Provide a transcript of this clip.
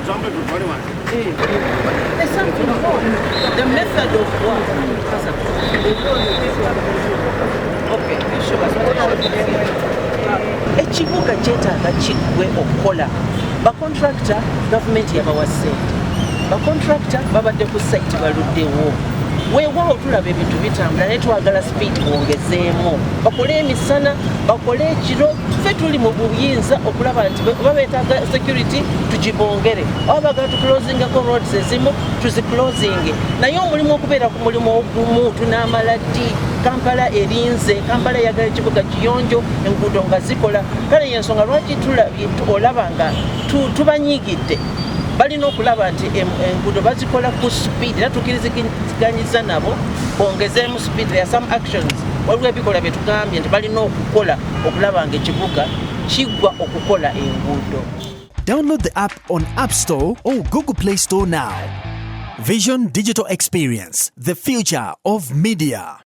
The method of work. Okay, ekibuga kyetaaga kiggwe okukola bakontractor gavumenti yabawa ssente bakontractor babadde ku site baluddewo weewaawo tulaba ebintu bitambula naye twagala speed bwongezeemu bakole emisana bakole ekiro ffe tuli mu buyinza okulaba nti oba beetaaga security tugibongere oba bagala tuclosingako roads ezimu tuziclosinge naye omulimu okubeera ku mulimu ogumu tunaamala ddi Kampala erinze Kampala eyagala ekibuga kiyonjo enguudo nga zikola kale yensonga lwaki tulabye olaba nga tubanyigidde balina okulaba nti enguudo bazikola ku speed era tukiriziganyiza nabo bongezeemu speed there are some actions waliwo ebikola bye tugambye nti balina okukola okulaba nga ekibuga kiggwa okukola enguudo. Download the app on App Store or Google Play Store now. Vision Digital Experience, the future of media.